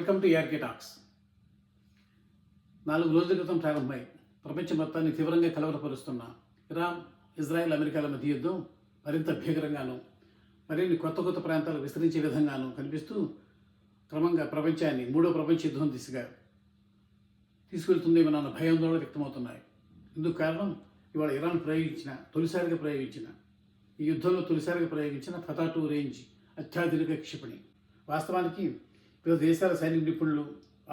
Welcome to ARK talks. 4 రోజుల క్రితం ప్రారంభమై ప్రపంచ మొత్తాన్ని తీవ్రంగా కలవరపరుస్తున్న ఇరాన్, ఇజ్రాయెల్, అమెరికాల మధ్య యుద్ధం మరింత భీకరంగాను, మరిన్ని కొత్త ప్రాంతాలు విస్తరించే విధంగాను కనిపిస్తూ క్రమంగా ప్రపంచాన్ని మూడో ప్రపంచ యుద్ధం దిశగా తీసుకెళ్తుందేమోనన్న భయాందోళనలు వ్యక్తమవుతున్నాయి. ఇందుకు కారణం ఇవాళ ఇరాన్ ఈ యుద్ధంలో తొలిసారిగా ప్రయోగించిన ఫతా-2 రేంజ్ అత్యాధునిక క్షిపణి. వాస్తవానికి వివిధ దేశాల సైనిక నిపుణులు,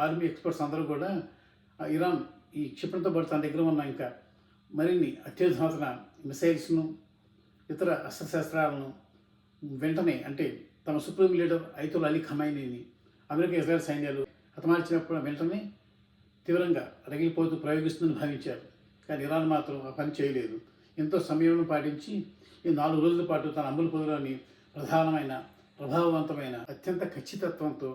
ఆర్మీ ఎక్స్పర్ట్స్ అందరూ కూడా ఇరాన్ ఈ క్షిపణితో పాటు తన దగ్గర ఉన్న ఇంకా మరిన్ని అత్యధునాతన మిసైల్స్ను, ఇతర అస్త్రశస్త్రాలను వెంటనే, అంటే తమ సుప్రీం లీడర్ అయతుల్లా అలీ ఖమైనీని అమెరికా, ఇజ్రాయెల్ సైన్యాలు హతమార్చినప్పుడు వెంటనే తీవ్రంగా రగిలిపోతూ ప్రయోగిస్తుందని భావించారు. కానీ ఇరాన్ మాత్రం ఆ పని చేయలేదు. ఎంతో సమయం పాటించి ఈ 4 రోజుల పాటు తన అమలు పొందలోని ప్రధానమైన, ప్రభావవంతమైన, అత్యంత ఖచ్చితత్వంతో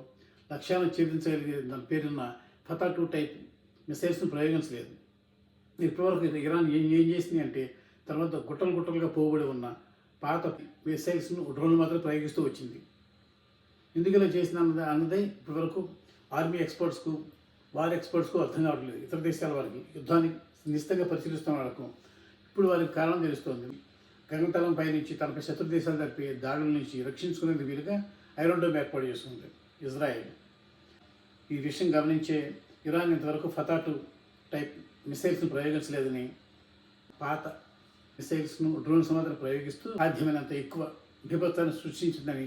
లక్ష్యాలను ఛేదించగలిగే దాని పేరున్న ఫతా-2 టైప్ మిసైల్స్ను ప్రయోగించలేదు. ఇప్పటివరకు ఇరాన్ ఏం చేసింది అంటే తర్వాత గుట్టలుగా పోబడి ఉన్న పాత మిసైల్స్ను, డ్రోన్లు మాత్రం ప్రయోగిస్తూ వచ్చింది. ఎందుకలా చేసిన అన్నదే ఇప్పటివరకు ఆర్మీ ఎక్స్పర్ట్స్కు, వార్ ఎక్స్పర్ట్స్కు అర్థం కావట్లేదు. ఇతర దేశాల వారికి యుద్ధాన్ని నిశ్చితంగా పరిశీలిస్తున్న వాళ్ళకు ఇప్పుడు వారికి కారణం తెలుస్తోంది. గగనతలం పైనుంచి తనపై శత్రు దేశాలు జరిపే దాడుల నుంచి రక్షించుకునేందుకు వీలుగా ఐరన్ డోమ్ ఏర్పాటు చేస్తుంది ఇజ్రాయెల్. ఈ విషయం గమనించే ఇరాన్ ఇంతవరకు ఫతా-2 టైప్ మిసైల్స్ను ప్రయోగించలేదని, పాత మిసైల్స్ను, డ్రోన్స్ మాత్రం ప్రయోగిస్తూ సాధ్యమైనంత ఎక్కువ విపత్తులను సృష్టించిందని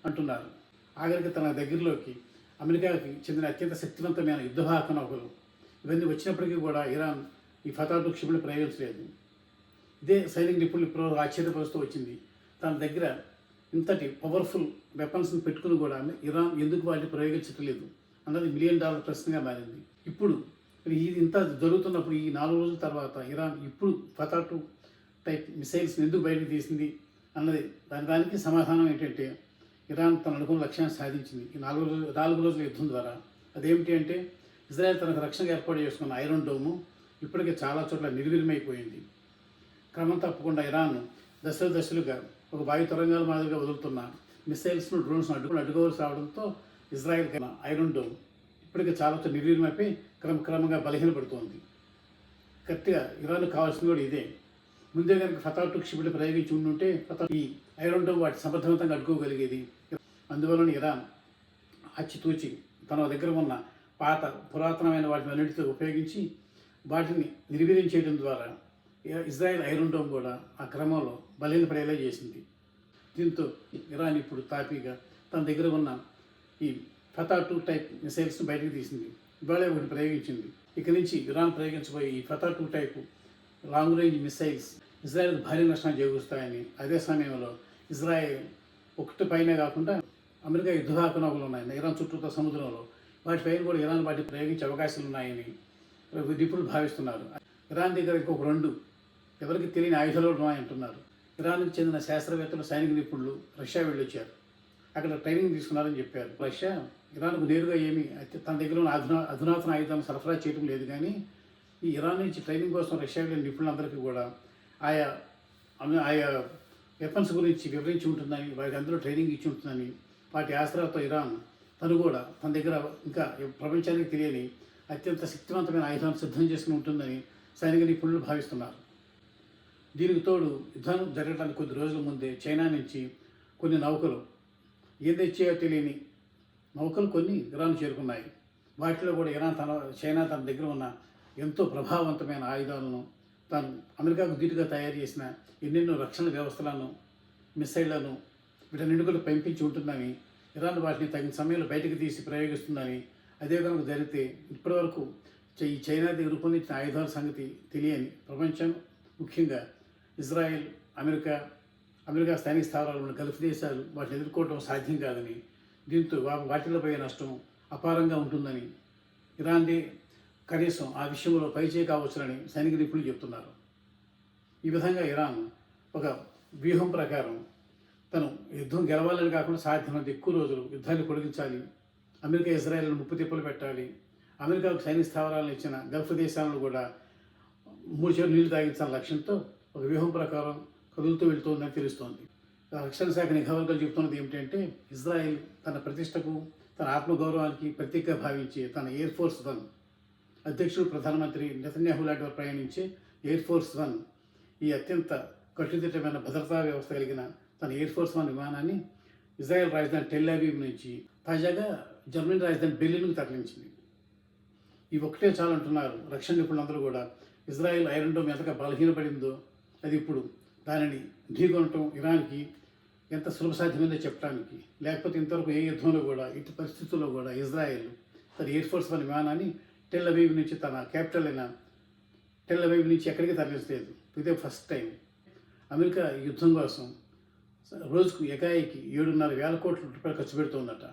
అంటున్నారు. ఆఖరికి తన దగ్గరలోకి అమెరికాకి చెందిన అత్యంత శక్తివంతమైన యుద్ధవాహక నౌకలు ఇవన్నీ వచ్చినప్పటికీ కూడా ఇరాన్ ఈ ఫతా-2 క్షిపణి ప్రయోగించలేదు. ఇదే సైనిక నిపుణులు ఇప్పుడు ఆశ్చర్యపరుస్తూ వచ్చింది. తన దగ్గర ఇంతటి పవర్ఫుల్ వెపన్స్ని పెట్టుకుని కూడా ఇరాన్ ఎందుకు వాటిని ప్రయోగించట్లేదు అన్నది $1 మిలియన్ ప్రశ్నగా మారింది. ఇప్పుడు ఇది ఇంత జరుగుతున్నప్పుడు ఈ 4 రోజుల తర్వాత ఇరాన్ ఇప్పుడు ఫతా-2 టైప్ మిసైల్స్ని ఎందుకు బయటకు తీసింది అన్నది దానికి సమాధానం ఏంటంటే, ఇరాన్ తన అనుకున్న లక్ష్యాన్ని సాధించింది ఈ 4 రోజుల యుద్ధం ద్వారా. అదేమిటి అంటే, ఇజ్రాయెల్ తనకు రక్షణగా ఏర్పాటు చేసుకున్న ఐరన్ డోము ఇప్పటికే చాలా చోట్ల నిర్వీర్యమైపోయింది. క్రమం తప్పకుండా ఇరాన్ దశలుగా ఒక వాయు తరంగాల మాదిరిగా వదులుతున్న మిసైల్స్ను, డ్రోన్స్ను అడ్డుకోవాల్సి రావడంతో ఇజ్రాయెల్ ఐరన్ డోమ్ ఇప్పటికే చాలా నిర్వీర్యమైపోయి క్రమంగా బలహీనపడుతోంది. గట్టిగా ఇరాన్కు కావాల్సింది కూడా ఇదే. ముందే కనుక ఫతా-2 క్షిపణి ప్రయోగించి ఉండుంటే ఈ ఐరన్ డోమ్ వాటి సమర్థవంతంగా అడ్డుకోగలిగేది. అందువలన ఇరాన్ ఆచితూచి తన దగ్గర ఉన్న పాత పురాతనమైన వాటిని అన్నిటితో ఉపయోగించి వాటిని నిర్వీర్యం చేయడం ద్వారా ఇజ్రాయెల్ ఐరన్ డోమ్ కూడా ఆ క్రమంలో బలహీనపడేలా చేసింది. దీంతో ఇరాన్ ఇప్పుడు తాపీగా తన దగ్గర ఉన్న ఈ ఫతా-2 టైప్ మిసైల్స్ను బయటకు తీసింది. ఇవాళ ఒకటి ప్రయోగించింది. ఇక నుంచి ఇరాన్ ప్రయోగించబోయే ఈ ఫతా-2 టైపు లాంగ్ రేంజ్ మిసైల్స్ ఇజ్రాయెల్కు భారీ నష్టాన్ని చేకూరుస్తాయని, అదే సమయంలో ఇజ్రాయెల్ ఒకటి పైన కాకుండా అమెరికా యుద్ధవాహక నౌకలు ఉన్నాయని ఇరాన్ చుట్టూతో సముద్రంలో వాటిపైన కూడా ఇరాన్ వాటిని ప్రయోగించే అవకాశాలు ఉన్నాయని నిపుణులు భావిస్తున్నారు. ఇరాన్ దగ్గర ఇంకొక 2 ఎవరికి తెలియని ఆయుధాలు ఉన్నాయంటున్నారు. ఇరాన్కి చెందిన శాస్త్రవేత్తలు, సైనిక నిపుణులు రష్యా వెళ్ళొచ్చారు. అక్కడ ట్రైనింగ్ తీసుకున్నారని చెప్పారు. రష్యా ఇరాన్కు నేరుగా ఏమీ తన దగ్గర ఉన్న అధునాతన ఆయుధాలను సరఫరా చేయడం లేదు. కానీ ఈ ఇరాన్ నుంచి ట్రైనింగ్ కోసం రష్యా వెళ్ళిన నిపుణులందరికీ కూడా ఆయా వెపన్స్ గురించి వివరించి ఉంటుందని, వారికి అందరూ ట్రైనింగ్ ఇచ్చి ఉంటుందని, వాటి ఆసరాతో ఇరాన్ తను కూడా తన దగ్గర ఇంకా ప్రపంచానికి తెలియని అత్యంత శక్తివంతమైన ఆయుధాలను సిద్ధం చేసుకుని ఉంటుందని సైనిక నిపుణులు భావిస్తున్నారు. దీనికి తోడు యుద్ధం జరగడానికి కొద్ది రోజుల ముందే చైనా నుంచి కొన్ని నౌకలు, ఏం తెచ్చాయో తెలియని నౌకలు కొన్ని ఇరాన్ చేరుకున్నాయి. వాటిలో కూడా చైనా తన దగ్గర ఉన్న ఎంతో ప్రభావవంతమైన ఆయుధాలను, తాను అమెరికాకు ధీటుగా తయారు చేసిన ఎన్నెన్నో రక్షణ వ్యవస్థలను, మిసైళ్లను వీటన్నిటి కూడా పంపించి ఉంటుందని, ఇరాన్ వాటిని తగిన సమయంలో బయటకు తీసి ప్రయోగిస్తుందని, అదే కనుక జరిగితే ఇప్పటివరకు ఈ చైనా దగ్గర రూపొందించిన ఆయుధాల సంగతి తెలియని ప్రపంచం, ముఖ్యంగా ఇజ్రాయెల్, అమెరికా సైనిక స్థావరాలు ఉన్న గల్ఫ్ దేశాలు వాటిని ఎదుర్కోవడం సాధ్యం కాదని, దీంతో వాటిలో పోయే నష్టం అపారంగా ఉంటుందని, ఇరాన్దే కనీసం ఆ విషయంలో పైచేయి కావచ్చునని సైనిక నిపుణులు చెప్తున్నారు. ఈ విధంగా ఇరాన్ ఒక వ్యూహం ప్రకారం తను యుద్ధం గెలవాలని కాకుండా సాధ్యమైనంత ఎక్కువ రోజులు యుద్ధాన్ని పొడిగించాలి, అమెరికా ఇజ్రాయెల్ను ముప్పు తిప్పలు పెట్టాలి, అమెరికాకు సైనిక స్థావరాలను ఇచ్చిన గల్ఫ్ దేశాలను కూడా 3 చెరువులు నీళ్లు తాగించాలని లక్ష్యంతో ఒక వ్యూహం ప్రకారం కదులుతూ వెళ్తోందని తెలుస్తోంది. రక్షణ శాఖ నిఘా వర్గాలు చెబుతున్నది ఏమిటంటే, ఇజ్రాయెల్ తన ప్రతిష్టకు, తన ఆత్మగౌరవానికి ప్రతీకగా భావించి తన ఎయిర్ ఫోర్స్ వన్ అధ్యక్షుడు ప్రధానమంత్రి నెతన్యాహు లాంటి వారు ప్రయాణించే ఎయిర్ ఫోర్స్ వన్ ఈ అత్యంత కట్టుదిట్టమైన భద్రతా వ్యవస్థ కలిగిన తన ఎయిర్ ఫోర్స్ వన్ విమానాన్ని ఇజ్రాయెల్ రాజధాని టెల్ అవీవ్ నుంచి తాజాగా జర్మనీ రాజధాని బెర్లిన్కు తరలించింది. ఈ ఒక్కటే చాలంటున్నారు రక్షణ నిపుణులందరూ కూడా. ఇజ్రాయెల్ ఐరన్ డోమ్ ఎంతగా బలహీనపడిందో అది ఇప్పుడు దానిని ఢీకొనటం ఇరాన్కి ఎంత సులభ సాధ్యమైందో చెప్పడానికి. లేకపోతే ఇంతవరకు ఏ యుద్ధంలో కూడా ఇటు పరిస్థితుల్లో కూడా ఇజ్రాయెల్ తన ఎయిర్ ఫోర్స్ వన్ విమానాన్ని టెల్ అవీవ్ నుంచి తన క్యాపిటల్ అయిన టెల్ అవీవ్ నుంచి ఎక్కడికి తరలించలేదు. ఇదే ఫస్ట్ టైం. అమెరికా ఈ యుద్ధం కోసం రోజుకు ఏకాయికి 7,500 కోట్ల రూపాయలు ఖర్చు పెడుతోందట.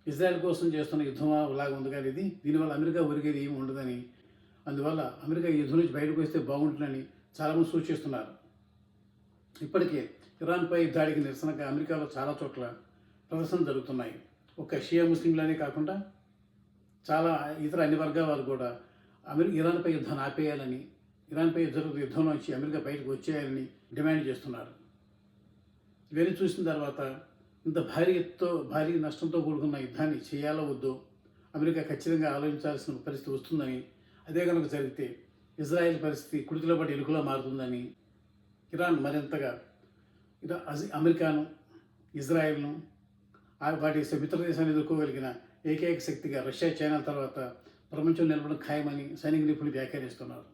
ఇజ్రాయెల్ కోసం చేస్తున్న యుద్ధం లాగా ఉంది కానీ దీనివల్ల అమెరికా ఒరిగేది ఏమి ఉండదని, అందువల్ల అమెరికా ఈ యుద్ధం నుంచి బయటకు వస్తే బాగుంటుందని చాలామంది సూచిస్తున్నారు. ఇప్పటికే ఇరాన్పై దాడికి నిరసనగా అమెరికాలో చాలా చోట్ల ప్రదర్శనలు జరుగుతున్నాయి. ఒక్క షియా ముస్లింలనే కాకుండా చాలా ఇతర అన్ని వర్గాల వారు కూడా ఇరాన్పై యుద్ధాన్ని ఆపేయాలని, ఇరాన్పై జరుగుతున్న యుద్ధం నుంచి అమెరికా బయటకు వచ్చేయాలని డిమాండ్ చేస్తున్నారు. ఇవన్నీ చూసిన తర్వాత ఇంత భారీ నష్టంతో కూడుకున్న యుద్ధాన్ని చేయాలో వద్దో అమెరికా ఖచ్చితంగా ఆలోచించాల్సిన పరిస్థితి వస్తుందని, అదే కనుక జరిగితే ఇజ్రాయెల్ పరిస్థితి కుడితిలో పడి ఎలుకలో మారుతుందని, ఇరాన్ మరింతగా అమెరికాను ఇజ్రాయెల్ను వాటి మిత్ర దేశాన్ని ఎదుర్కోగలిగిన ఏకైక శక్తిగా రష్యా, చైనా తర్వాత ప్రపంచం నిలబడడం ఖాయమని సైనిక నిపుణులు వ్యాఖ్యానిస్తున్నారు.